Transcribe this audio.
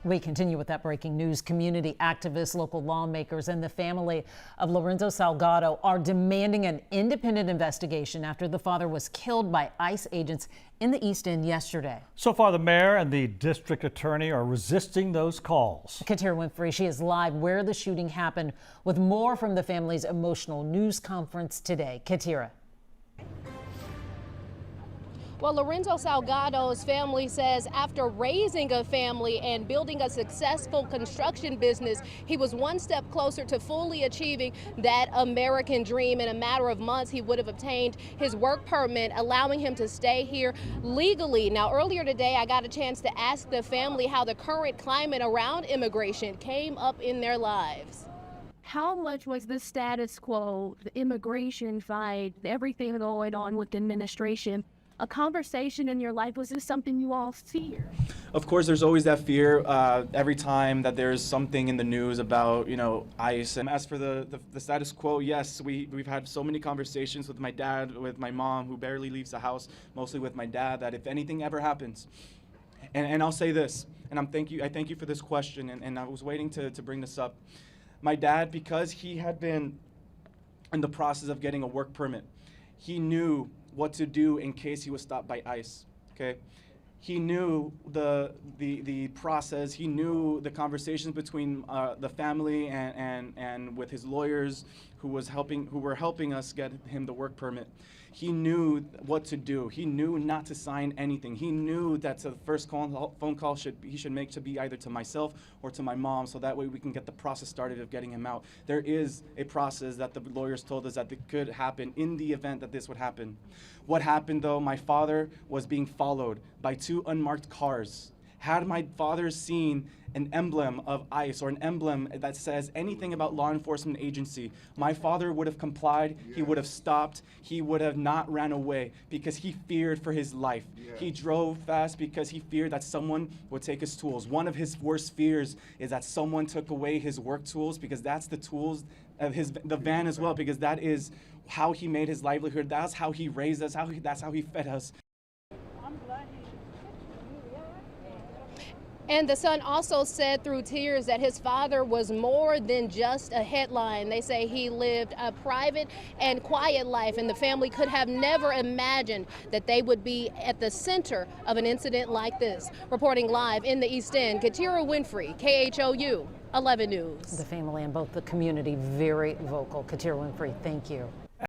We continue with that breaking news. Community activists, local lawmakers, and the family of Lorenzo Salgado are demanding an independent investigation after the father was killed by ICE agents in the East End yesterday. So far, the mayor and the district attorney are resisting those calls. Katira Winfrey, she is live where the shooting happened with more from the family's emotional news conference today. Katira. Well, Lorenzo Salgado's family says after raising a family and building a successful construction business, he was one step closer to fully achieving that American dream. In a matter of months, he would have obtained his work permit, allowing him to stay here legally. Now, earlier today, I got a chance to ask the family how the current climate around immigration came up in their lives. How much was the status quo, the immigration fight, everything going on with the administration, a conversation in your life? Was this something you all fear? Of course, there's always that fear every time that there's something in the news about, ICE. And as for the status quo, yes, we've had so many conversations with my dad, with my mom, who barely leaves the house, mostly with my dad, that if anything ever happens, and I'll say this, and I thank you for this question, and I was waiting to bring this up. My dad, because he had been in the process of getting a work permit, he knew what to do in case he was stopped by ICE, okay? He knew the process, he knew the conversations between the family and with his lawyers who were helping us get him the work permit. He knew what to do. He knew not to sign anything. He knew that the first phone call he should make to be either to myself or to my mom, so that way we can get the process started of getting him out. There is a process that the lawyers told us that could happen in the event that this would happen. What happened though, my father was being followed by 2 unmarked cars. Had my father seen an emblem of ICE or an emblem that says anything about law enforcement agency, my father would have complied, he would have stopped, he would have not ran away because he feared for his life. He drove fast because he feared that someone would take his tools. One of his worst fears is that someone took away his work tools, because that's the tools of the van as well, because that is how he made his livelihood, that's how he raised us, that's how he fed us. And the son also said through tears that his father was more than just a headline. They say he lived a private and quiet life, and the family could have never imagined that they would be at the center of an incident like this. Reporting live in the East End, Katira Winfrey, KHOU 11 News. The family and both the community very vocal. Katira Winfrey, thank you.